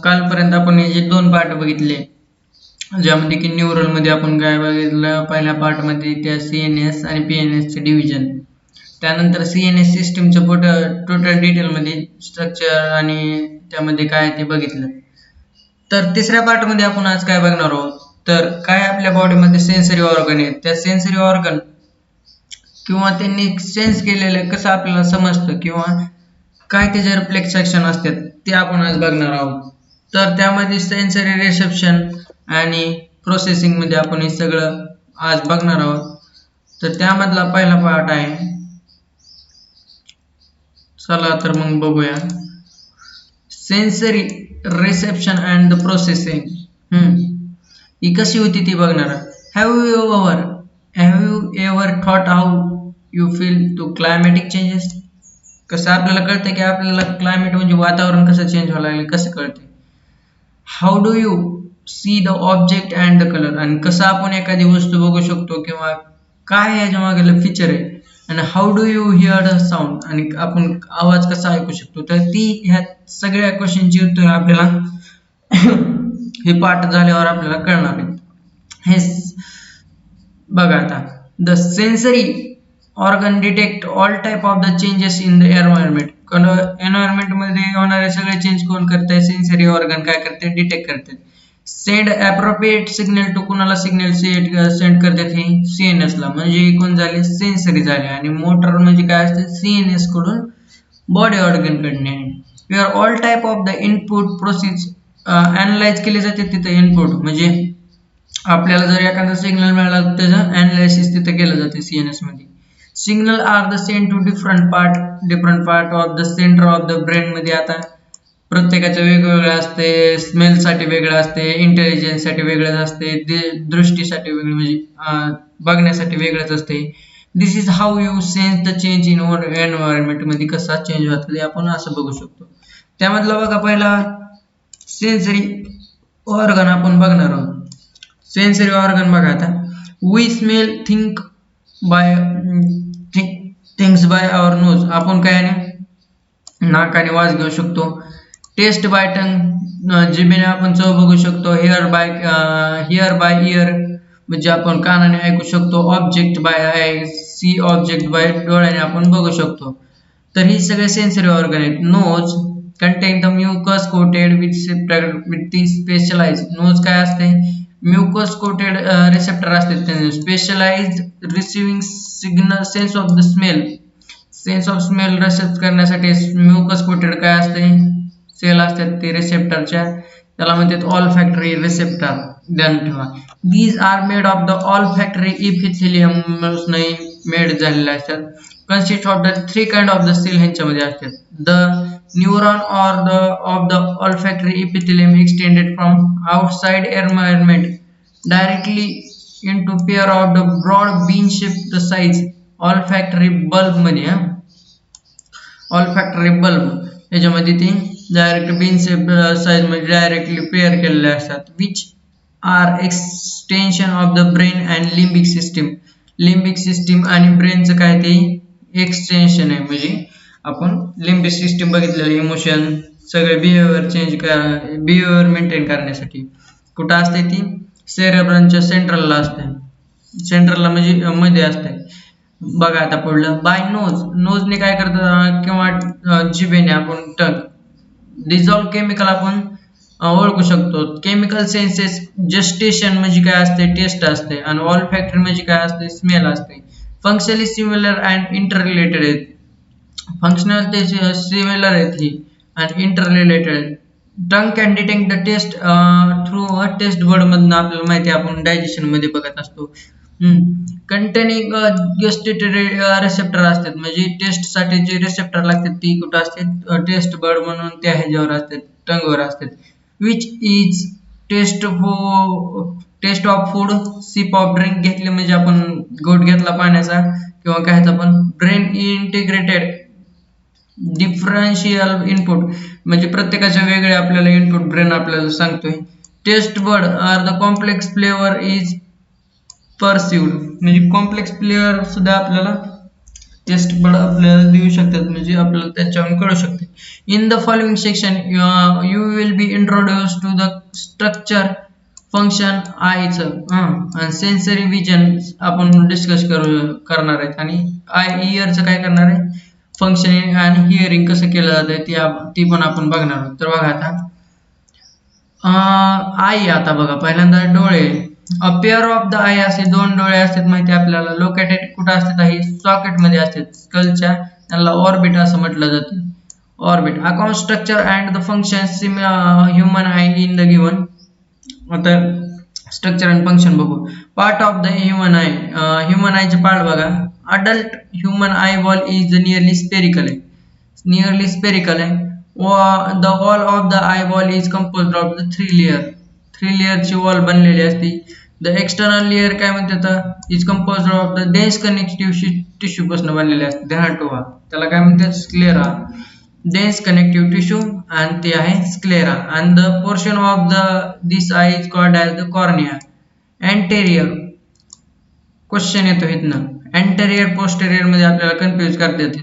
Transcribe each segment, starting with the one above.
कालपर्यंत आपण हे जे 2 पार्ट बघितले, ज्यामध्ये की न्यूरल मध्ये आपण काय बघितलं, पहिल्या पार्ट मध्ये त्या CNS आणि PNS चे डिव्हिजन, त्यानंतर CNS सिस्टीमचं टोटल डिटेल मध्ये स्ट्रक्चर आणि त्यामध्ये काय ते बघितलं. तर तिसऱ्या पार्ट मध्ये आपण आज काय बघणार आहोत, तर काय आपल्या बॉडीमध्ये सेन्सरी ऑर्गन आहेत, त्या सेन्सरी ऑर्गन किंवा त्यांनी सेन्स केलेलं कसं आपल्याला समजतं किंवा काय त्याचे रिफ्लेक्स ऍक्शन असतात ते आपण आज बघणार आहोत. तर त्यामध्ये सेन्सरी रिसेप्शन आणि प्रोसेसिंग मध्ये आपण हे सगळं आज बघणार आहोत. तर त्यामधला पहिला पार्ट आहे, चला तर मग बघूया. Sensory reception and the processing ही कशी होती ती बघणार. Have you ever thought how you feel to climatic changes? कसं आपल्याला कळतं की आपल्याला क्लायमेट म्हणजे वातावरण कसं चेंज व्हायला लागले कसं कळते. How do you see the object and the colour, आणि कसं आपण एखादी वस्तू बघू शकतो किंवा काय याच्या मागे फीचर आहे. आणि how do you here the sound, आणि आपण आवाज कसा ऐकू शकतो. तर ह्या सगळ्या क्वेश्चनची उत्तर आपल्याला हे पाठ झाल्यावर आपल्याला कळणार आहे. हे बघा आता, the sensory organ detect all type of the changes in the environment. Environment मध्ये होणारे सगळे चेंज कोण करते, सेन्सरी ऑर्गन काय करते, डिटेक्ट करते. सेंड अप्रोप्रिएट सिग्नल टू, कुणाला सिग्नल सेंड करतात हे CNS ला, म्हणजे कोण झाले, सेन्सरी झाले. आणि मोटर म्हणजे काय असते, CNS कडून बॉडी ऑर्गन कडने. Where all type of the input process analyse केले जाते तिथे. इनपुट म्हणजे आपल्याला जर एखादा सिग्नल मिळाला तर त्याचं अनालिसिस तिथे केलं जाते CNS मध्ये. Signal are the send to different part of the centre of the brain मध्ये. आता प्रत्येकाचं वेगवेगळं असते, स्मेल साठी वेगळं असते, इंटेलिजन्स साठी वेगळंच असते, दृष्टीसाठी वेगळं म्हणजे बघण्यासाठी वेगळंच असते. This is how you sense the change in environment मध्ये कसा चेंज होतो ते आपण असं बघू शकतो. त्यामधला बघा पहिला सेन्सरी ऑर्गन आपण बघणार आहोत. सेन्सरी ऑर्गन बघा आता, we smell things by our nose. आपण काय नाकाने वास घेऊ शकतो. टेस्ट बाय टंग, जिभेने आपण चव बघू शकतो. हिअर बाय इयर म्हणजे आपण कानाने ऐकू शकतो. Object by eye, see object by डोळ्याने आपण बघू शकतो. तर ही सगळे सेन्सरी ऑर्गन आहेत. Nose contain the mucus coated with specialise. Nose काय असते, म्युकस कोटेड रिसेप्टर असते, specialised receiving signal sense of the smell. Sense of smell recept करण्यासाठी म्युकस कोटेड काय असते, सेल असतात ते रिसेप्टरच्या, त्याला म्हणतात ऑल फॅक्टरी रिसेप्टर. ध्यान ठेवा, these are made of the olfactory epithelium made झालेले असतात. Consist of the 3 kind of the cell ह्यांच्यामध्ये असतात. The neuron of the olfactory epithelium extended from outside environment directly into pair of the broad bean shaped size olfactory bulb मध्ये. olfactory bulb याच्यामध्ये ते direct bean shape size मध्ये directly pair केलेले असतात. which are extension of the brain and limbic system. Limbic system आणि ब्रेनचं काय ते extension आहे. म्हणजे आपण लिम्बिक सिस्टीम बघितलेलं, इमोशन सगळे बिहेवियर मेंटेन करण्यासाठी कुठं असते ती, सेरेब्रमच्या सेंट्रलला असते. सेंट्रलला म्हणजे मध्ये असते. बघा आता पुढलं, बाय नोजने काय करतात किंवा जिभेने आपण टंग डिझॉल्व केमिकल आपण ओळखू शकतो. केमिकल सेन्सेस जस्टेशन म्हणजे काय असते, टेस्ट असते. आणि ऑल फॅक्टरी म्हणजे काय असते, स्मेल असते. फंक्शनली सिमिलर अँड इंटररिलेटेड आहेत. फंक्शनल ते सिमिलर आहेत ही आणि interrelated. Tongue can detect the taste through taste bud मधनं आपल्याला माहिती आहे, आपण डायजेशन मध्ये बघत असतो. कंटेनिंग गस्टेटरी रिसेप्टर असतात, म्हणजे टेस्ट साठी जे रिसेप्टर लागतात ती कुठं असतात, टेस्ट बर्ड म्हणून त्या ह्याच्यावर असतात, टंगवर असतात. Which is taste of food, sip of drink घेतले म्हणजे आपण घोट घेतला पाण्याचा किंवा कायचा पण. ब्रेन इंटिग्रेटेड डिफरन्शियल इनपुट म्हणजे प्रत्येकाचे वेगळे आपल्याला इनपुट ब्रेन आपल्याला सांगतोय. Taste bud are the complex flavour is perceived, म्हणजे कॉम्प्लेक्स फ्लेवर सुद्धा आपल्याला टेस्ट आपल्याला देऊ शकतात, म्हणजे आपल्याला त्याच्यावरून कळू शकते. In the following section you will be introduce to the structure function आयचं आणि सेन्सरी विजन आपण डिस्कस करणार आहेत, आणि इयरचं काय करणार आहे, फंक्शनिंग आणि हिअरिंग कसं केलं जातं ती पण आपण बघणार आहोत. तर बघा आता आई, आता बघा पहिल्यांदा डोळे. A pair of the I असे दोन डोळे असतात माहिती आपल्याला. लोकेटेड कुठं असतात, ही सॉकेट मध्ये असतात स्कलच्या, त्याला ऑर्बिट असं म्हटलं जातं. Orbit account structure and the function human I in the given. आता स्ट्रक्चर अँड फंक्शन बघू. Part of the human I. Human आयचे पार्ट बघा. Adult human I ball is nearly spherical आहे, नियरली स्पेरिकल आहे. The wall of the eyeball is composed of the three layer ची wall बनलेली असते. The external layer काय म्हणतात, is composed of the dense connective tissue पासून बनलेले असते. ध्यानात ठेवा, त्याला काय म्हणतात, स्क्लेरा. dense connective tissue आणि ते आहे sclera. and the portion of the this eye is called as the cornea. anterior question येतो इथनं. anterior posterior मध्ये आपल्याला कन्फ्युज करता येते.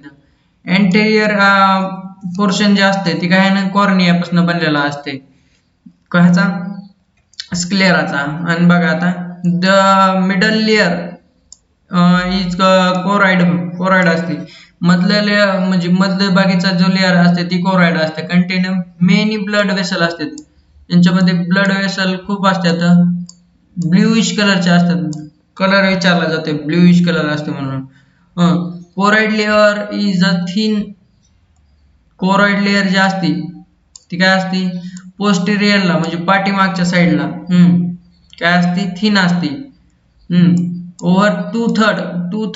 anterior पोर्शन जे असते ती काय ना कॉर्निया पासून बनलेला असते, कशाचा, स्क्लेराचा. आणि बघा आता the middle layer is choroid असते. मधल्या लेअर म्हणजे मधल्या बागेचा जो लेअर असते ती कोरॉइड असते. कंटेन मेनी ब्लड वेसल असतात, यांच्यामध्ये ब्लड वेसल खूप असतात, ब्ल्यूइश कलरचे असतात. कलर विचारला जाते, ब्ल्यूइश कलर असते म्हणून. Choroid layer is a thin. Choroid layer जी असते ती काय असते, पोस्टेरियरला म्हणजे पाठीमागच्या साईडला काय असते, थिन असते. Over two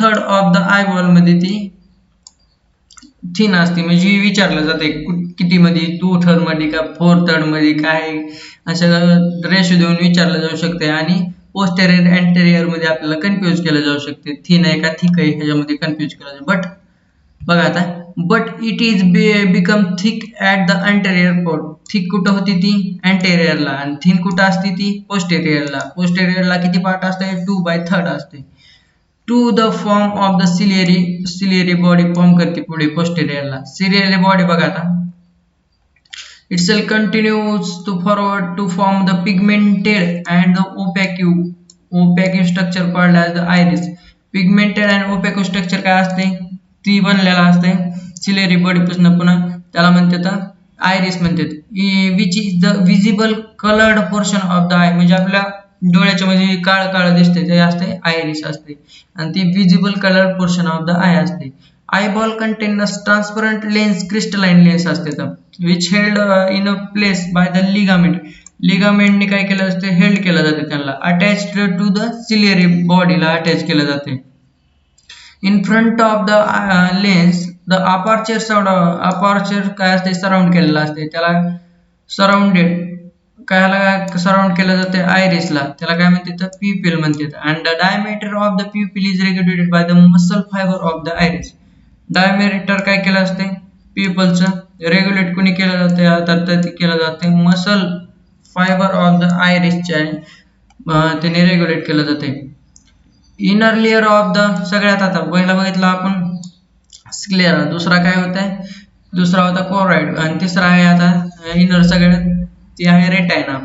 third of the eyeball मध्ये ती थिन असते. म्हणजे विचारलं जाते किती मध्ये, 2/3 मध्ये का 4/3 मध्ये, काय असं रेशो देऊन विचारलं जाऊ शकते. आणि पोस्टेरियर अँटेरियर मध्ये आपल्याला कन्फ्युज केलं जाऊ शकते, थिन आहे का थिक आहे ह्याच्यामध्ये कन्फ्युज केलं जाऊ. बट बघा आता, but it is become thick at the anterior port. Thick कुठं होती ती, अँटेरियरला, आणि थिन कुठं असते ती, पोस्टेरियरला. पोस्टेरियरला किती पार्ट असते, 2/3 असते. To the form of the ciliary body form करते पुढे पोस्टेरियरला. सिलियरी बॉडी बघा आता, itself continues to forward to form the pigmented and the opaque structure called as the iris. Pigmented and opaque structure काय असते, ती बनलेला असते सिलेरी बॉडी पासून, पुन्हा त्याला म्हणतात आयरिस म्हणतात. Which is the visible coloured portion of the I. म्हणजे आपल्या डोळ्याच्या म्हणजे काळ काळ दिसते ते असते आयरिस असते, आणि ती visible coloured portion of the eye असते. Eyeball contain transparent lens, crystalline lens असते, which held in a place by the ligament. लिगामेंटने काय केलं असते, हेल्ड केलं जाते त्यांना. अटॅच्ड टू द सिलियरी बॉडीला अटॅच केलं जाते. In front of the lens the aperture काय असते, सराउंड केलेलं असते. त्याला सराउंडेड काय सराउंड केलं जाते आयरिसला, त्याला काय म्हणतात, प्युपिल म्हणतात. And the diameter of the pupil is regulated by the muscle fibre of the iris. Diameter काय केलं असते, प्युपलचं रेग्युलेट कोणी केलं जाते, तर ते केलं जाते मसल फायबर ऑफ द आयरिसच्या, त्याने रेग्युलेट केलं जाते. इनर लेअर ऑफ द, सगळ्यात आता पहिला बघितला आपण स्क्लेरा, दुसरा काय होत आहे, दुसरा होता कोरॉइड, आणि तिसरा आहे आता इनर सगळ्यात ती आहे retina.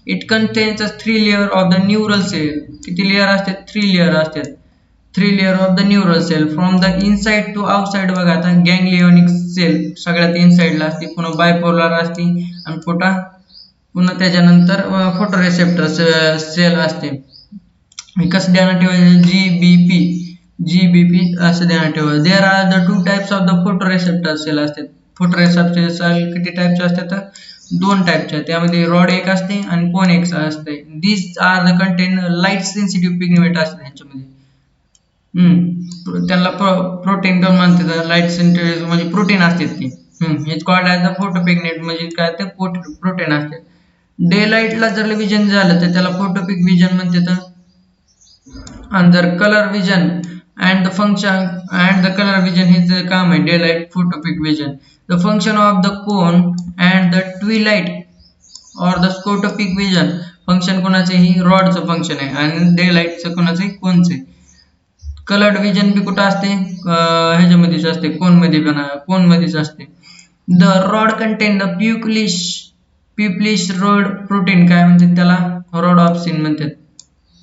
It contains 3 layer of the neural cell. किती लेअर असतात, 3 लेअर असतात. 3 layer of the neural cell from the inside to outside. बघा आता गँग्लियोनिक सेल सगळ्यात इनसाइडला असते, पुन्हा बायपोलर असते, आणि पुन्हा त्याच्यानंतर फोटोरिसेप्टर सेल असते. कसं ध्यानात ठेवायचं, जीबीपी असं ध्यानात ठेवायचं. There are the 2 types of the photoreceptor cell असतात. फोटोरिसेप्टर सेल किती टाइपचे असतात, 2 टाइपचे. त्यामध्ये रॉड एक असते आणि कोन एक असते. This are the contain light sensitive pigment असते ह्याच्यामध्ये. त्याला प्रोटीन पण म्हणतात, लाईट सेन्सिटिव्ह म्हणजे प्रोटीन असते ती. इट्स कॉल्ड ॲज द फोटोपिगमेंट, म्हणजे काय ते प्रोटीन असते. डे लाईटला जर विजन झालं तर त्याला फोटोपिक विजन म्हणतात. आणि जर colour vision and the function and the colour vision हे काम आहे day light photopic vision. The function of the cone and the Twilight और द स्कोटोपिक विजन. फंक्शन कोणाचे, ही रॉडचं फंक्शन आहे, आणि डे लाईटचं कोणाचे, कोनचे. कलर्ड विजन बी कुठं असते, ह्याच्यामध्येच असते, कोन मध्येच असते. The rod contain the purplish rod protein, काय म्हणतात त्याला, रॉडॉप्सिन म्हणतात,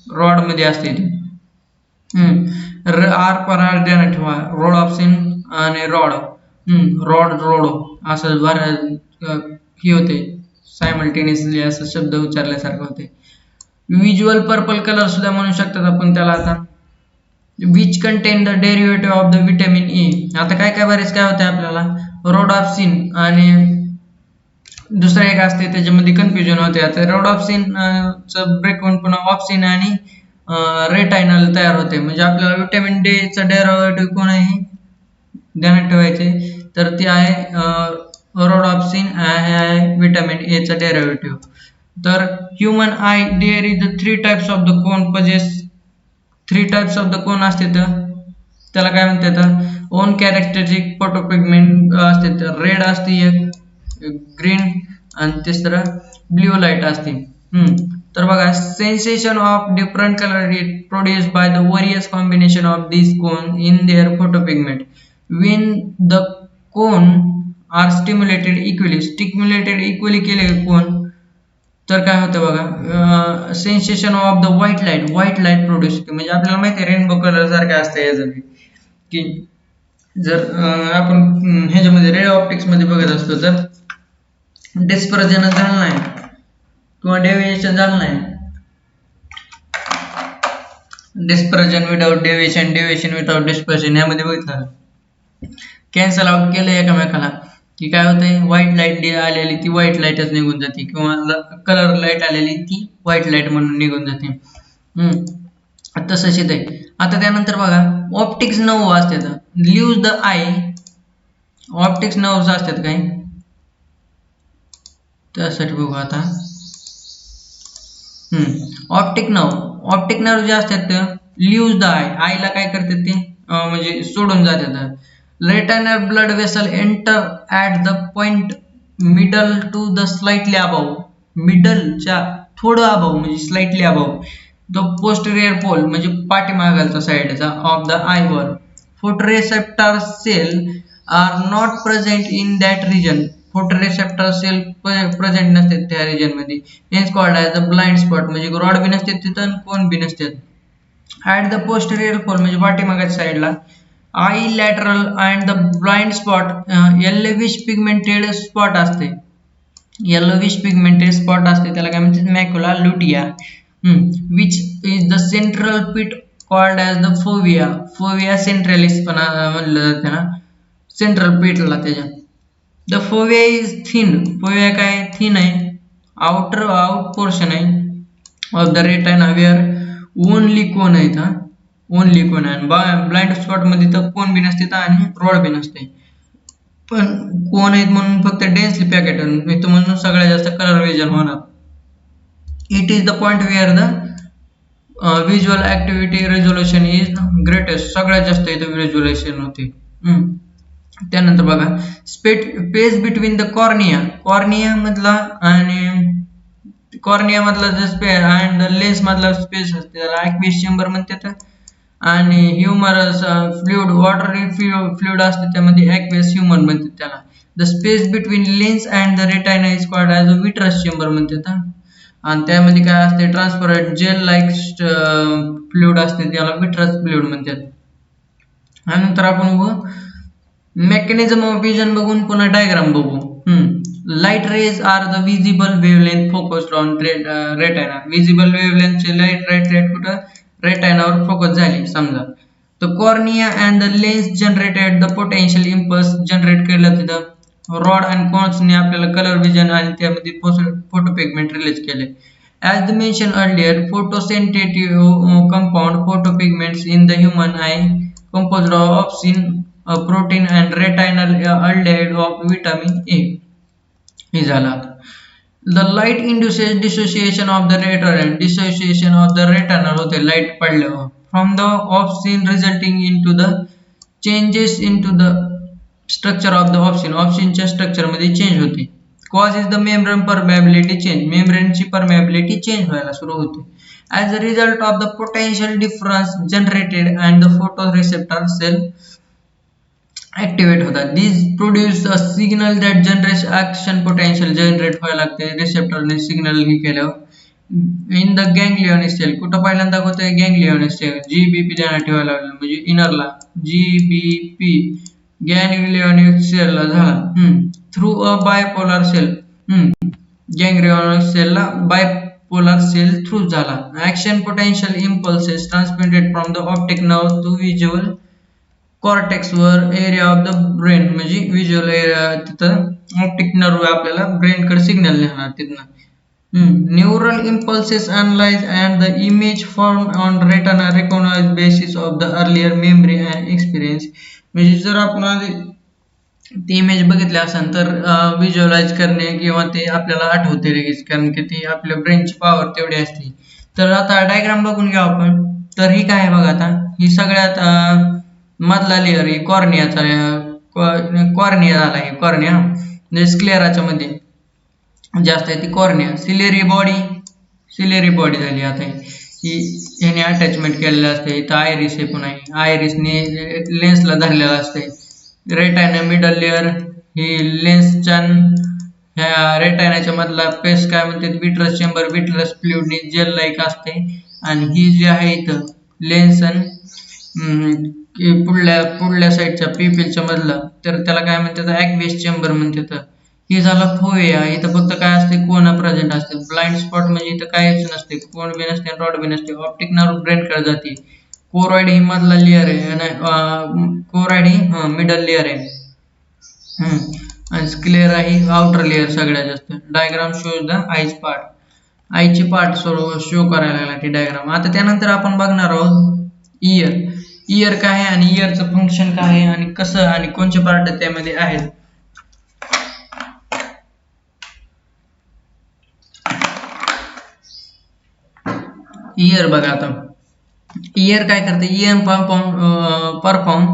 रॉड मध्ये असते ती. आर पर आर ध्यानात ठेवा, रॉडॉप्सिन आणि रॉड, रोडो असं हे होते, सायमल्टेनियसली असं शब्द उच्चारल्यासारखं होते. व्हिज्युअल पर्पल कलर सुद्धा म्हणू शकतात आपण त्याला. आता which contain the derivative of the vitamin A. आता काय बरेच काय होते आपल्याला, रोडॉप्सिन आणि दुसरं एक असते त्याच्यामध्ये कन्फ्युजन होते. आता रोडॉप्सिन च ब्रेक होऊन पुन्हा ऑप्सिन आणि रेटायनल तयार होते. म्हणजे आपल्याला विटॅमिन डी चा डेरिव्हेटिव्ह कोण आहे ध्यानात ठेवायचे, तर ते आहे रोडॉप्सिन, आहे विटॅमिन ए चा डेरिव्हेटिव्ह. तर human eye there is the three types of the cone पजेस, three types of the cone असते, त्याला काय म्हणतात, ओन कॅरेक्टरिस्टिक फोटोपिगमेंट असते, रेड असते एक, ग्रीन आणि तिसरं ब्ल्यू लाईट असते. तर बघा, sensation of different colour it produce by the various combination of this cone in their photopigment when the cone are stimulated equally केले कोन, तर काय होतं बघा, sensation of the white light produce होते. म्हणजे आपल्याला माहिती आहे रेनबो कलर सारखे असते याचं की, जर आपण ह्याच्यामध्ये रे ऑप्टिक्स मध्ये बघत असतो, तर डिस्पर्जन झालं नाही किंवा डेव्हिएशन झालं नाही, dispersion without deviation without dispersion, यामध्ये बघितलं कॅन्सल आउट केलं एकमेकाला की काय होतंय, व्हाईट लाईट आलेली ती व्हाईट लाईटच निघून जाते, किंवा कलर लाईट आलेली ती व्हाईट लाईट म्हणून निघून जाते. तसंच येत आहे. आता त्यानंतर बघा, ऑप्टिक्स नर्व असतात, leaves the eye, optics nerves असतात काय, त्यासाठी बघू आता. ऑप्टिक नर्व जे असतात लिव्ज द आयला काय करतात ते, म्हणजे सोडून जातात. Retinal blood vessel enter at the point middle to the slightly above, मिडलच्या थोडं अबाव म्हणजे slightly above the posterior pole, म्हणजे पाठीमागचा साईडचा of the eyeball. Photoreceptor cell are not present in that region, photoreceptor cell present नसतात त्या region मध्ये. Hence called as a blind spot, म्हणजे रॉड बी नसतात तिथं, कोण बी नसतात. ॲट द पोस्टेरियर पोल म्हणजे पाठीमागच्या साईडला, eye lateral and the blind spot yellowish pigmented spot असते, येलोविश पिगमेंटेड स्पॉट असते, त्याला काय म्हणतात, macula lutea, which is the central pit called as the fovea, fovea centralis पण म्हणलं जाते ना, सेंट्रल पिटला त्याच्या. The fovea is thin, fovea काय थिन आहे, आउट पोर्शन आहे of the retina where only cone आहेत, ओनली कोन आहे. ब्लाइंड स्पॉट मध्ये तर कोन बी नसते आणि रॉड बी नसते, पण कोन आहेत म्हणून फक्त डेन्सली पॅकेट म्हणून सगळ्यात जास्त कलर विजन होणार. It is the point where the visual activity resolution is greatest, सगळ्यात जास्त इथं व्हिज्युअलायझेशन होते. त्यानंतर बघा, स्पेस बिटवीन द कॉर्निया मधला आणि कॉर्निया मधला जो स्पेस अँड लेन्स मधला स्पेस असते त्याला ॲक्वियस चेंबर म्हणतात. आणि ह्युमरस फ्लुइड, वॉटरी फ्लुइड असते त्यामध्ये ॲक्वियस ह्युमर म्हणतात त्याला. The space between lens and the retina is called as a vitreous chamber म्हणतात. आणि त्यामध्ये काय असते, ट्रान्सपरंट जेल लाईक फ्लुइड असते त्याला विट्रस फ्लुइड म्हणतात. त्यानंतर आपण बघू मेकॅनिझम ऑफ विजन, बघून पुन्हा डायग्राम बघू. Light rays are the visible wavelength focused on retina, visible वेवलेंथचे लाईट रेट कुठं रेटायनावर फोकस झाली समजा, तर cornea and the lens generated the potential impulse generate केलं तिथं रॉड अँड कोन्सने आपल्याला कलर विजन आणि त्यामध्ये फोटो पिगमेंट रिलीज केले. As the mention earlier, photosensitive compound photo pigments in the human eye composed of opsin, protein and retinal aldehyde of vitamin A. हे झाला. The light induces dissociation of the retinal, dissociation of the retinal होते light पडल्यावर from the opsin resulting into the changes into the structure of the opsin, opsin च्या structure मध्ये change होते. Cause is the membrane permeability change, मेम्ब्रेनची permeability change व्हायला सुरू होते. As a result of the potential difference generated and the photo receptor cell activate होतात. This produce a signal that generates action potential generate व्हायला लागते रिसेप्टरने signal ही केल्यावर. In the गँग्लियन sale, कुठं पहिल्यांदा होतंय गँग्लियन सेल, जीबीपी ध्यानात ठेवायला लागलं म्हणजे इनरला जीबीपी गॅंग्लियॉनिक सेलला झाला through a bipolar cell, ganglionic सेलला बायपोलर सेल थ्रू झाला. Action potential impulses transmitted from the optic nerve to visual cortex वर एरिया ऑफ द ब्रेन, म्हणजे व्हिज्युअल एरिया तिथं ऑप्टिक नर्व आपल्याला ब्रेनकडे सिग्नल नेणार तिथनं. Neural impulses analyze and the image formed on retina recognize basis of the earlier memory and experience. म्हणजे जर आपण ती इमेज बघितली असेल तर व्हिज्युअलाइज करणे किंवा ते आपल्याला आठवते लगेच, कारण की ती आपल्या ब्रेनची पॉवर तेवढी असते. तर आता डायग्राम बघून घ्या आपण. तर ही काय आहे बघा, आता ही सगळ्यात मधला लेअर ही कॉर्नियाचा, कॉर्निया झाला, ही कॉर्निया म्हणजे स्क्लेराच्या मध्ये जास्त आहे ती कॉर्निया. सिलेरी बॉडी झाली. आता ही ह्याने अटॅचमेंट केलेलं असते. इथं आयरिस आहे, पुन्हा आयरिसने लेन्सला धरलेलं असते. रेटायना मिडल लेअर ही लेन्सच्या ह्या रेटायनाच्या मधला पेस काय म्हणतात विट्रस चेंबर, विट्रस फ्लुइडने जेल लाईक असते. आणि ही जी आहे इथं लेन्स पुढल्या साईडच्या पिपिलच्या मधला, तर त्याला काय म्हणतात ॲक्वेस चेंबर म्हणतात. हे झाला फोविया. इथं फक्त काय असते कोना प्रेझेंट असते. ब्लाइंड स्पॉट म्हणजे इथं काहीच नसते, कोण बी नसते, रॉड बी नसते. ऑप्टिक नर्व ब्रेन कडे जाते. कोरॉइड ही मधला लेअर आहे, कोरॉइड ही मिडल लेअर आहे, आणि स्क्लेरा ही आउटर लेअर सगळ्यात जास्त. Diagram shows the eyes part, आईची पार्ट शो करायला लागला ते डायग्राम. आता त्यानंतर आपण बघणार आहोत इयर. इयर काय आहे आणि इयरचं फंक्शन काय आहे आणि कसं आणि कोणते पार्ट त्यामध्ये आहेत. इयर बघा, आता इयर काय करते, ear perform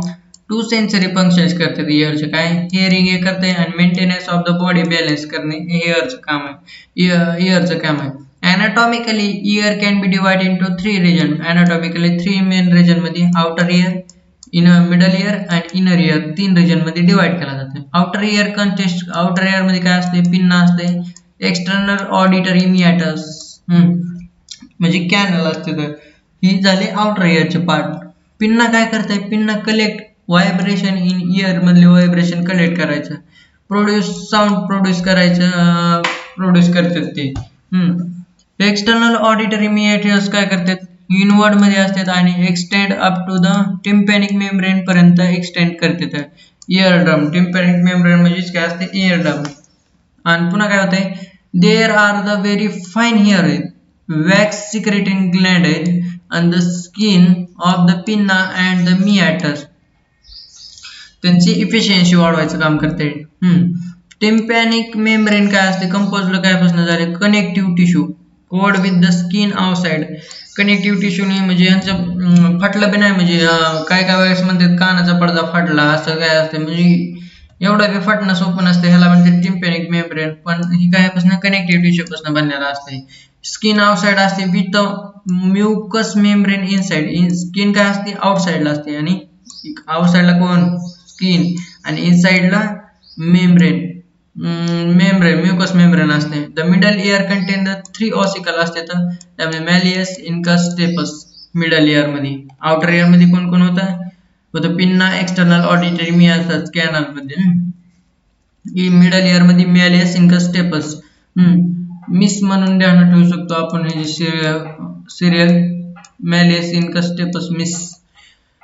two sensory functions करते. इयरचे काय, हिअरिंग हे करते आणि maintenance of the body balance करणे हे इयरचं काम आहे. इयरचं काम आहे. Anatomically, ear can be divided into three regions. Anatomically, three main region मध्ये outer ear, middle ear and inner ear, तीन region मध्ये डिवाइड केला जातो. outer ear consists, outer ear मध्ये काय असते, पिन्ना असते, external auditory meatus, म्हणजे कॅनल असते. तर ही झाली आउटर इयरचे पार्ट. पिन्ना काय करते, pinna collect vibration in year मधले व्हायब्रेशन कलेक्ट करायचं, प्रोड्यूस साऊंड प्रोड्यूस करायचं, प्रोड्यूस करतात ते. एक्सटर्नल ऑडिटरी मेटर्स काय करतात, इनवर्ड मध्ये असतात आणि extend up to the tympanic membrane पर्यंत एक्सटेंड करतात. इयर ड्रम, टिम्पॅनिक मेम्ब्रेन म्हणजे काय असते इयर ड्रम. आणि पुन्हा काय होतंय, there are the very fine hair wax secreting gland on the skin of the pinna and the meatus. त्यांची इफिशियन्सी वाढवायचं काम करते. टिम्पॅनिक मेम्ब्रेन काय असते, कंपोज्ड काय पासून झाले, connective tissue coat with the skin outside. Connective टिश्यूने म्हणजे यांचं फाटलं बी नाही, म्हणजे काय काय वेळेस म्हणतात कानाचा पडदा फाटला असं काय असते, म्हणजे एवढं बी फाटणं सोपं नसते. ह्याला म्हणते टिम्पॅनिक मेम्ब्रेन, पण ही काय पासून कनेक्टिव्ह टिश्यू पासून बनलेला असते. स्किन आउटसाइड असते with mucous membrane inside. Skin काय असते आउटसाइडला असते आणि आउटसाइडला कोण स्किन आणि इनसाइडला मेम्ब्रेन, म्युकस मेम्ब्रेन असते. The middle year content the three ossicle असते, तर त्यामध्ये मॅलियस, इनकस, स्टेपस मिडल इयर मध्ये. आउटर इयर मध्ये कोण कोण होतं, पिन्ना, एक्सटर्नल ऑडिटरी मियाटस कॅनल मध्ये. मिडल इयर मध्ये मॅलियस, इनकस, स्टेपस. मिस म्हणून ध्यान ठेवू शकतो आपण हे serial malleus, incus, stapes, miss.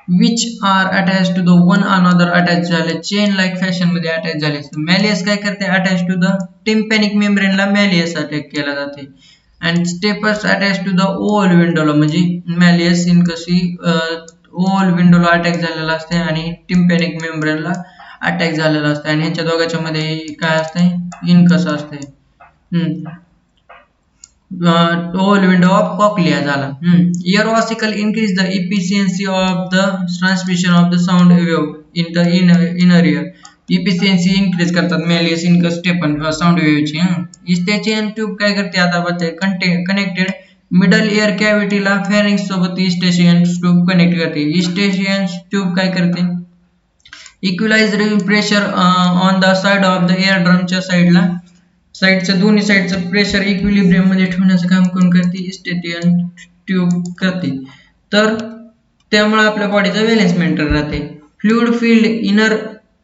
Which are attach to the one another, attach झाले चेन लाईक फॅशन मध्ये अटॅच झाले. मॅलियस काय करते, अटॅच टू द टिम्पॅनिक मेम्ब्रेनला मॅलियस अटॅक केला जाते. आणि stapes attach to the oval विंडोला, म्हणजे मॅलियस इनकस ही ओव्हल विंडोला अटॅक झालेला असते आणि टिम्पॅनिक मेम्ब्रेनला अटॅक झालेला असते. आणि ह्याच्या दोघांच्या मध्ये काय असते, इनकस असते. ओव्हल विंडो ऑफ कॉक्लिया झाला. Ear ossicle increase the efficiency of the transmission of the sound wave in the inner ear. Efficiency increase करतात मेलियस स्टेपन साऊंड वेव्हची. इस्टेशियन ट्यूब काय करते आता बघते कनेक्टेड मिडल एअर कॅव्हिटीला pharynx सोबत eustachian tube connect करते. इस्टेशियन ट्यूब काय करते equalised pressure on the side of the ear ड्रमच्या साईडच्या दोन्ही साईडचं प्रेशर इक्विलिब्रियम मध्ये ठेवण्याचं काम कोण करते इस्टेशियन ट्यूब करते. तर त्यामुळे आपल्या बॉडीचं बॅलन्स मेंटेन राहते. Fluid filled inner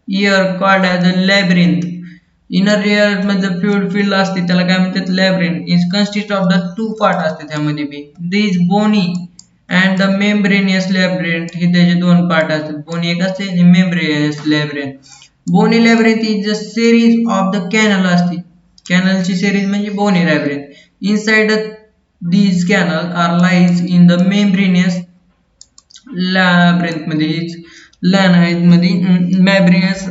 ear called as a labyrinth. Inner ear मध्ये फ्लुइड फील्ड असते त्याला काय म्हणतात labyrinth. Is consist of the two part असते त्यामध्ये be this bony and the membranous labyrinth. हे त्याचे दोन पार्ट असतात. बोनी एक असते आणि membranous labyrinth. Bony labyrinth is a series of the canal असते. कॅनलची सिरीज म्हणजे bony labyrinth. Inside these canals are lies in the membranous labyrinth मध्ये लॅनाइट मध्ये membranous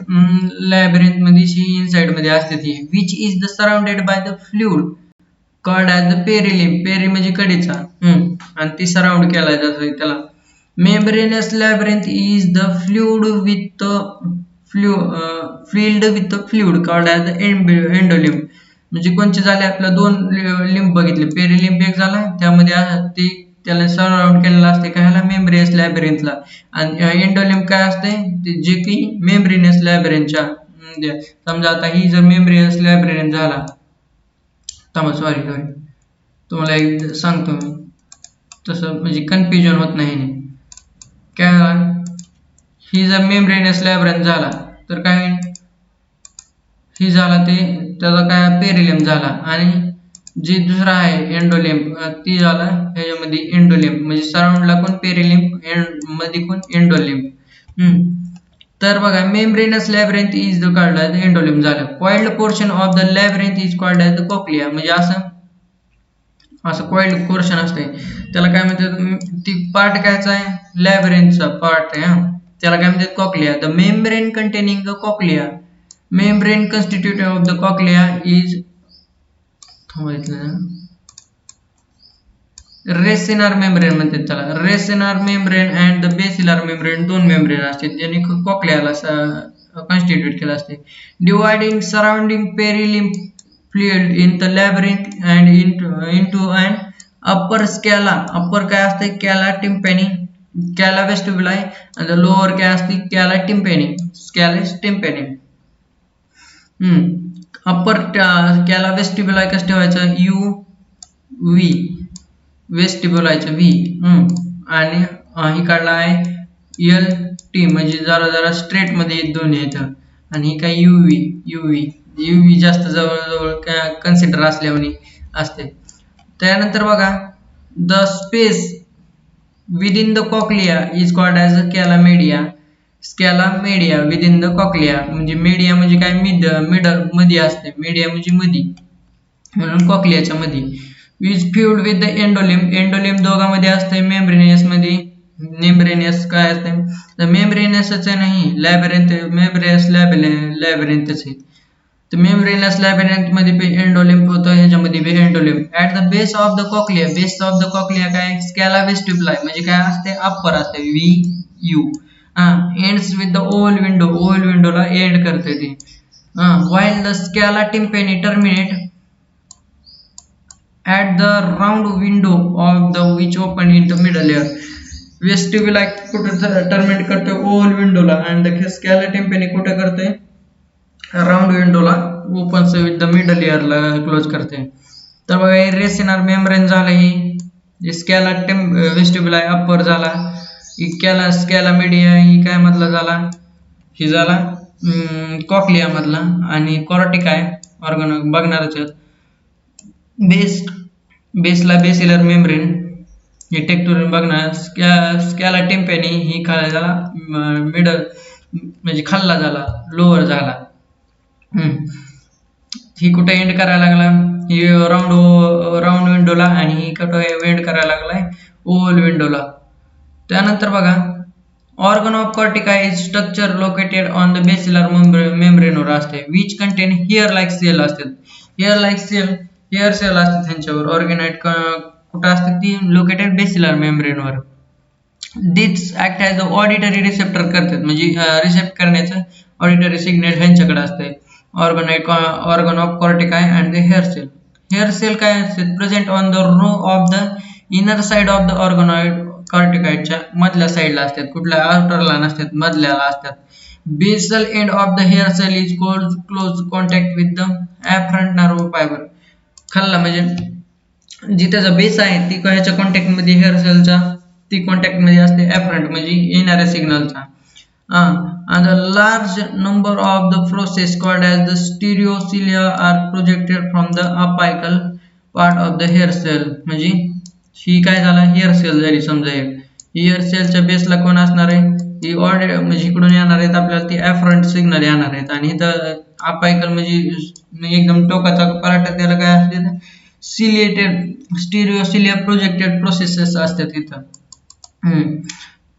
labyrinth मध्ये इनसाइड मध्ये असते ती which is the surrounded by the fluid called as the perilimb. Peri म्हणजे कडेचा आणि ती सराउंड केला जातो त्याला. membranous labyrinth is the fluid with the filled with the fluid called as the endolimb. म्हणजे कोणचे झाले आपल्या दोन लिंब बघितले. पेरिलिंब एक झाला त्यामध्ये ते त्याला सराउंड केलेला असते काय मेम्ब्रेनियस लॅबिरिंथला. आणि एंडोलिंब काय असते जे की मेम्ब्रेनियस लॅबिरिंथच्या समजा आता ही जर मेम्ब्रेनियस लॅबिरिंथ झाला सॉरी तुम्हाला एक सांगतो मी तसं म्हणजे कन्फ्युजन होत नाही. काय ही जर मेम्ब्रेनियस लॅबिरिंथ झाला तर काय ही झाला ते त्याचा काय पेरिलिंब झाला आणि जे दुसरा आहे एंडोलिंब ती झाला ह्याच्यामध्ये एंडोलिंब म्हणजे सराउंडला कोण पेरिलिंब मध्ये कोण एंडोलिंब. तर बघा membranous labyrinth is the called as endolymph झालं. Coiled portion of the labyrinth is called as the cochlea. म्हणजे असं कॉइल्ड पोर्शन असते त्याला काय म्हणतात ती पार्ट कायचा आहे लॅबिरिंथचा पार्ट आहे त्याला काय म्हणतात cochlea. The membrane containing the cochlea. Membrane constituent of the cochlea is racinar membrane म्हणतात त्याला. racinar membrane and the basilar membrane दोन मेम्ब्रेन असतात ज्यांनी कॉक्लियाला कॉन्स्टिट्यूट केलं असते. Dividing surrounding perilimb fluid in the labyrinth and into an upper scala. upper काय असते cala tympani cala vestibuli and the lower काय असते cala tympani scala tympani. Upper scala vestibuli कसं ठेवायचं यू व्ही वेस्टिब्युलायचं व्ही आणि ही काढला आहे एल टी म्हणजे जरा जरा स्ट्रेट मध्ये दोन्ही येतं आणि ही काय युव्ही जास्त जवळ कन्सिडर असल्यामुळे असते. त्यानंतर बघा the space within the cochlea is called as a scala media. Scala media within the cochlea म्हणजे मीडिया म्हणजे काय मिडल मध्ये असते. मीडिया म्हणजे मधी म्हणून कॉक्लियाच्या मध्ये. Is filled with the endolymph. Endolymph दोघांमध्ये असते. मेम्ब्रेनियस मध्ये मेम्ब्रेनियस काय असते मेम्ब्रेनियसच नाही लॅबिरिंथ मेम्ब्रेनियस लॅबिरिंथच आहे. तर मेम्ब्रेनियस लॅबिरिंथ मध्ये एंडोलिंब होतं ह्याच्यामध्ये be endolymph. At the base of the cochlea. Base of the cochlea काय स्कॅला वेस्टिब्युलाय म्हणजे काय असते अप्पर असते व्ही you ends with the oval window ला एंड करते ती. while the scala tympani terminate at the round window of the which open in the middle ear. vestibuli कुठे टर्मिनेट करते ओव्हल विंडोला आणि the scala tympani कुठे करते राऊंड विंडोला ओपन विथ द मिडल इयरला क्लोज करते. तर बघा रेसिनार मेम्ब्रेन झालं ही स्कॅला वेस्टिब्युलाय अप्पर झाला. स्कॅला मीडिया ही काय मधला झाला ही झाला कॉक्लिया मधला आणि कॉर्टिक आहे ऑर्गन बघणारच बेसला बेसिलर मेम्ब्रेन हे टेक्टोरियन बघणार. स्कॅला टिम्पॅनी ही काय झाला मिडल म्हणजे खाल्ला झाला लोअर झाला. ही कुठे एंड करायला लागला ही राऊंड विंडोला आणि ही कुठे एंड करायला लागलाय ओव्हल विंडोला. त्यानंतर बघा organ of Corti is structure located on the basilar मेम्ब्रेनवर असते which contain hair like cell असतात. हेअर सेल असतात त्यांच्यावर ऑर्गेनाइट कुठं असतात ती लोकेटेड बेसिलर मेम्ब्रेनवर. This act as a auditory receptor करतात म्हणजे रिसेप्ट करण्याचं ऑडिटरी सिग्नल ह्यांच्याकडे असते. Organ of Corti and the hair cell. Hair cell काय असते present on the row of the inner side of the ऑर्गनॉइड कॉर्टिकायच्या मधल्या साईडला असतात. कुठल्या आउटरला नसतात, मधल्याला असतात. Basal end of the hair cell is close contact with the afferent nerve fibre. खाल्ला म्हणजे जी त्याचा बेस आहे ती ह्याच्या कॉन्टॅक्ट मध्ये हेअर सेलच्या ती कॉन्टॅक्ट मध्ये असते ॲफरंट म्हणजे येणाऱ्या सिग्नलचा. And a large number of the process called as the stereocilia are projected from the apical part of the hair cell. म्हणजे ही काय झालं हेअर सेल झाली समजा. एक हेअर सेलच्या बेसला कोण असणार आहे, ही म्हणजे इकडून येणार आहेत आपल्याला ती ॲफरंट सिग्नल येणार आहेत. आणि इथं अपायकल म्हणजे एकदम टोकाचा पराठा त्याला काय असते सिलिएटेड स्टिरिओसिलिया प्रोजेक्टेड प्रोसेसेस असतात इथं.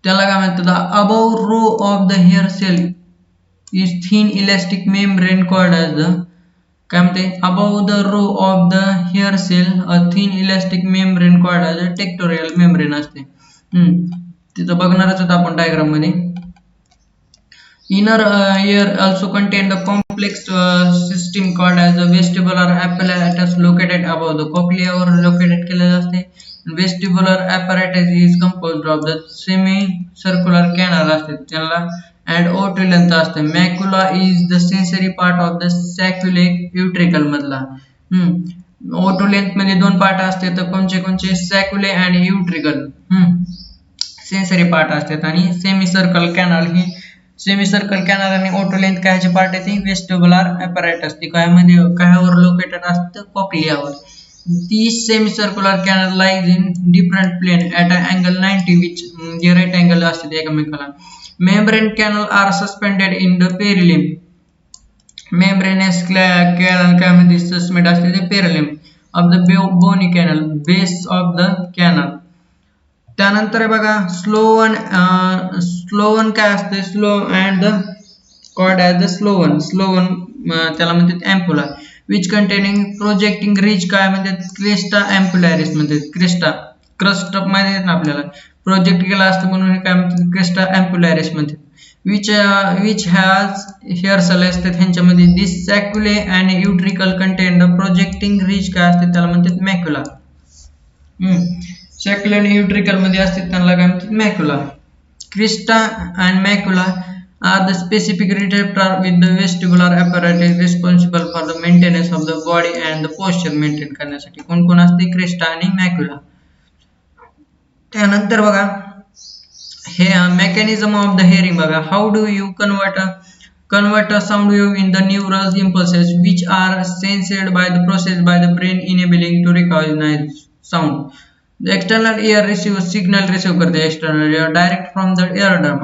त्याला काय म्हणतात above row of the hair cell is thin elastic membrane called as the काय म्हणते above the row of the hair cell a thin elastic membrane called as a tectorial membrane असते. तिथं बघणारच होतं आपण डायग्राम मध्ये. Inner ear also contain the complex system called as the vestibular apparatus located above the cochlea वर located केलेलं असते. Vestibular apparatus is composed of the semicircular canal असते त्याला and otolith असते. Macula is the sensory part of the sacculate utricle मधला. otolith मध्ये दोन part असते तर कोणचे सॅक्युले आणि युट्रिकल सेन्सरी पार्ट असतात. आणि सेमीसर्कल कॅनल ही सेमीसर्कल कॅनल आणि ओटोलेंथ कायचे पार्ट आहे ती वेस्टिब्युलर ॲपॅरेटस ती कायवर लोकेटेड असतं कॉक्लियावर. ती semicircular canal lies in different plane at a angle 90 which जे राईट अँगल असते एकमेकाला. Membrane canal are suspended in the perilymph. Membranous canal काय म्हणजे सस्पेंड असते ते perilymph of the bony canal base of the canal. त्यानंतर बघा swollen काय असते slow and the called as the swollen त्याला म्हणतात ampulla which containing projecting ridge काय म्हणतात क्रेस्टा अँप्युलॅरिस म्हणतात. क्रस्ट माहिती आहेत ना आपल्याला प्रोजेक्ट केला असतं म्हणून काय म्हणतात क्रेस्टा अँप्युलॅरिस म्हणतात. विच हॅज हेअर सेल असतात ह्यांच्यामध्ये this saccule and utricle contain the projecting ridge काय असते त्याला म्हणतात मॅक्युला. सॅक्युला आणि युट्रिकल मध्ये असतात त्यांना काय म्हणतात macula. Crysta and macula are the specific receptor with the vestibular apparatus responsible for the maintenance of the body and the posture maintain करण्यासाठी कोण असते क्रिस्टा आणि मॅक्युला. त्यानंतर बघा हे मेकॅनिझम ऑफ द हेअरिंग बघा. How do you convert a sound wave in the neural impulses which are sensed by the process by the brain enabling to recognize sound. The external ear receives signal करते external ear direct from the eardrum.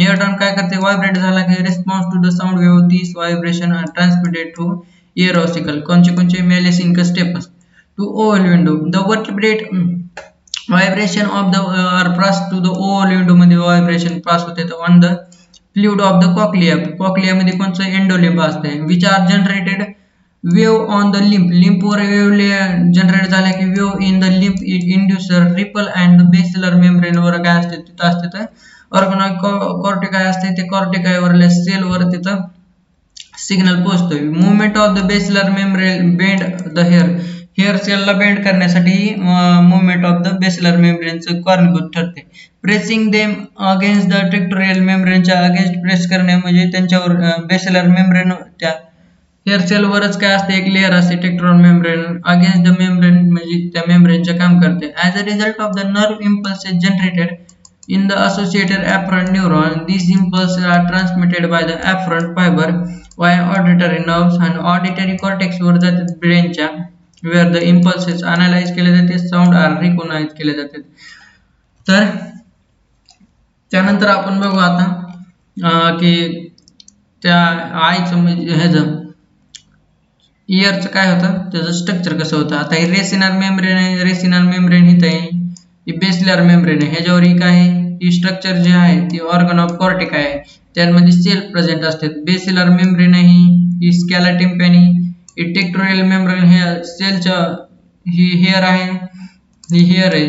eardrum काय करते vibrate झाला की response to the sound wave this vibration are transmitted to ear ossicle. कोणचे Melasinic stapes to oval window. The vertebrate vibration of the are passed to the oval window मध्ये vibration pass होते on the fluid of the cochlea. cochlea मध्ये कोणचं एंडोलिम्ब असते which are generated wave on the lymph वर wave generate झाल्या की wave in the lymph inducer ripple and the basilar membrane वर काय असते तिथं असते तर ऑर्गनॉइड कॉर्टिकाय असते ते कॉर्टिकाय वरल्या सेल वर तिथं सिग्नल पोहोचतोय. Movement of the basilar membrane bend the hair सेलला बेंड करण्यासाठी मुवमेंट ऑफ द बेसिलर मेम्ब्रेनचं कारणीभूत ठरते. Pressing them against the tectorial मेम्ब्रेनच्या अगेन्स्ट प्रेस करणे म्हणजे त्यांच्यावर बेसिलर मेम्ब्रेन त्या हेअर सेल वरच काय असते एक लेअर असते tectorial membrane against the membrane म्हणजे त्या मेम्ब्रेनचे काम करते. As a result of the nerve impulses generated in the associated afferent neuron these impulses are transmitted by the afferent fiber via auditory nerves and auditory cortex वर जातात ब्रेनच्या where the impulses analyze केले जाते sound are recognized केले जातात. तर त्यानंतर आपण बघू आता की त्या आईचं म्हणजे ह्याचं इयरचं काय होतं त्याचं स्ट्रक्चर कसं होतं. आता हे रेसिनल मेम्ब्रेन आहे रेसिनल मेम्ब्रेन हिथं आहे ही बेसिलर मेम्ब्रेन आहे ह्याच्यावर ही काय आहे ही स्ट्रक्चर जे आहे ती ऑर्गन ऑफ कॉर्टिकाय आहे त्यामध्ये सेल प्रेझेंट असतात. बेसिलर मेम्ब्रेन आहे ही स्कॅला टिम्पॅनी ही टेक्टोरियल मेम्ब्रेन हे सेलच्या ही हेअर आहे ही हेअर आहे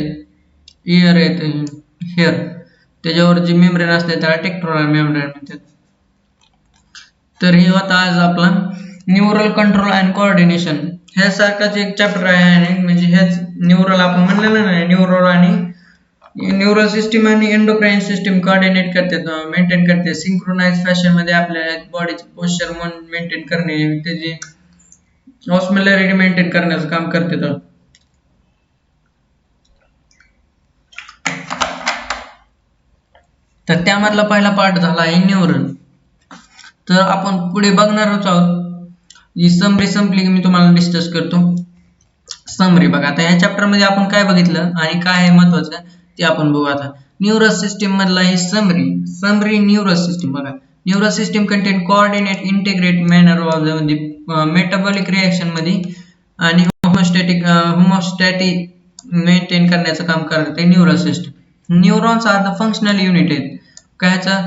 हेअर त्याच्यावर जी मेम्ब्रेन असते त्याला टेक्टोरियल मेम्ब्रेन म्हणतात. तर हे होता आज आपला न्यूरल कंट्रोल अँड कोऑर्डिनेशन. ह्यासारखाच एक चॅप्टर आहे आणि म्हणजे हेच न्यूरल आपण म्हणलेलं नाही, न्यूरल आणि न्यूरल सिस्टीम आणि एंडोक्राइन सिस्टीम कोऑर्डिनेट करतात, मेंटेन करते सिंक्रोनाइज फॅशन मध्ये आपल्या बॉडीचे पोश्चर मेंटेन करणे, त्याची ऑस्मोलॅरिटी मेंटेन करण्याचं काम करते. तर त्यामधला पहिला पार्ट झाला आहे न्यूरल. तर आपण पुढे बघणारच आहोत. ही समरी संपली की मी तुम्हाला डिस्कस करतो. समरी बघा, आता या चॅप्टर मध्ये आपण काय बघितलं आणि काय आहे महत्वाचं ते आपण बघू. आता न्यूरल सिस्टीम मधला ही समरी न्यूरल सिस्टीम बघा. Neural system contain coordinate integrate manner of the म्हणजे मेटाबॉलिक रिएक्शन मध्ये आणि होमोस्टॅटी मेंटेन करण्याचं काम करते neural system. Neurons are the functional unit आहेत कायचा,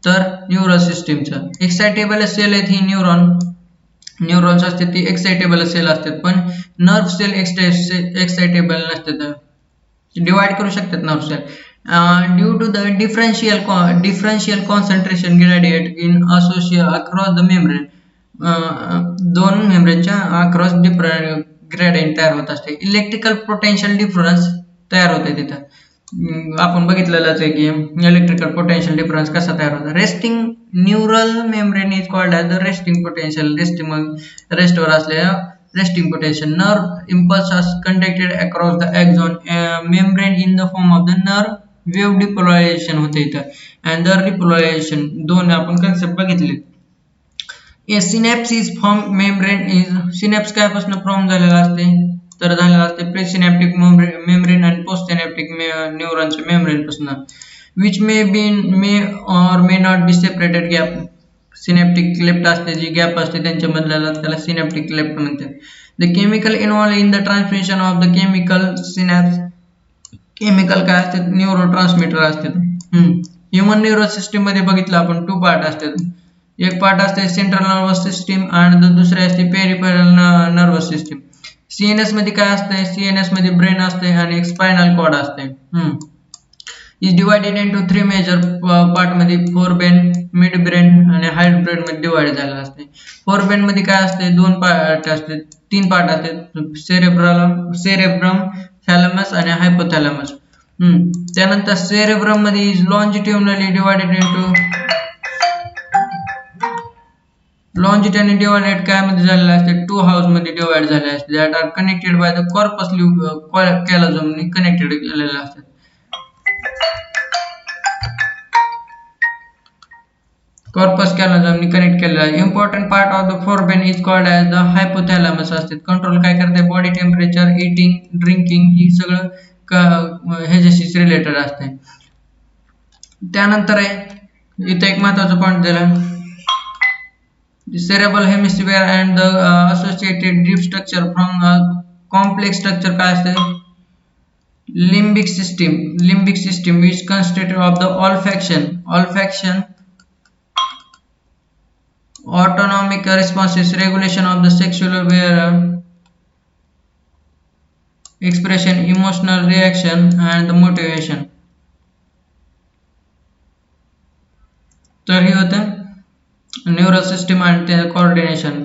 तर न्यूरल सिस्टीमचा. एक्साइटेबल सेल आहेत ही न्यूरॉन्स असतात, ती एक्साइटेबल सेल असतात, पण नर्व सेल एक्साइटेबल नसतात, डिवाइड करू शकतात nerve cell. Due to the differential concentration gradient in associate across the membrane, दोन मेम्ब्रेनच्या अक्रॉस डिफरंट ग्रेडियंट तयार होत असते. इलेक्ट्रिकल पोटेन्शियल डिफरन्स तयार होते तिथं. आपण बघितलेलंच आहे की इलेक्ट्रिकल पोटेन्शियल डिफरन्स कसा तयार होतो. Resting neural membrane is called as the resting potential. रेस्टवर असलेल्या resting potential. Nerve impulse are conducted across the axon membrane in the form of the nerve wave depolarisation होते इथं अँड द रिपोलरायझेशन. दोन आपण concept बघितले. A synapsis form membrane is synapse कायपासून form झालेला असते, तर झालेला असते प्रीसिनॅप्टिक मेम्ब्रेन आणि पोस्टसिनॅप्टिक न्यूरॉनच्या मेम्ब्रेन पासून, which may or may not be separated gap. Synaptic cleft असते, जी गॅप असते त्यांच्या मधल्याला त्याला सिनॅप्टिक क्लेफ्ट म्हणतात. The chemical involve in the transmission of the chemical synapse. Chemical काय असतात, न्यूरो ट्रान्समीटर असतात. ह्युमन न्यूरो सिस्टीम मध्ये बघितलं आपण 2 पार्ट असतात. एक पार्ट असते सेंट्रल नर्वस सिस्टीम आणि दुसरे असते पेरिफेरल नर्वस सिस्टीम. सीएनएस मध्ये काय असते, सीएनएस मध्ये ब्रेन असते आणि एक स्पायनल कॉर्ड असते. Is divided into 3 major part मध्ये फोरब्रेन, मिड ब्रेन आणि हाईड ब्रेन मध्ये डिवाइड झालेला असते. फोरब्रेन मध्ये काय असते, 2 पार्ट असते, 3 पार्ट असतात, सेरेब्रम, थॅलमस आणि हायपोथॅलमस. त्यानंतर सेरेब्रम मध्ये इज लॉन्जिट्युडनली डिवायडेड इनटू डिवायडेड काय मध्ये झालेला असते, 2 हाऊस मध्ये डिवाइड झाले असते, that are connected by the corpus callosum ने कनेक्टेड केलेले असतात. कॉर्पस कॅलोझम ने कनेक्ट केलेला आहे. Important part of the forebrain is called as the hypothalamus असते. कंट्रोल काय करते, बॉडी टेम्परेचर, ईटिंग, ड्रिंकिंग, ही सगळं ह्याच्याशी रिलेटेड असते. त्यानंतर आहे इथे एक महत्वाचा पॉईंट दिला, cerebral hemisphere and the associated deep structure from a complex structure काय असते, limbic system which constituted of the olfaction, autonomic responses, regulation of the sexual behavior, expression, emotional reaction and the motivation. तर हे होतं neural system आणि त्याचं coordination.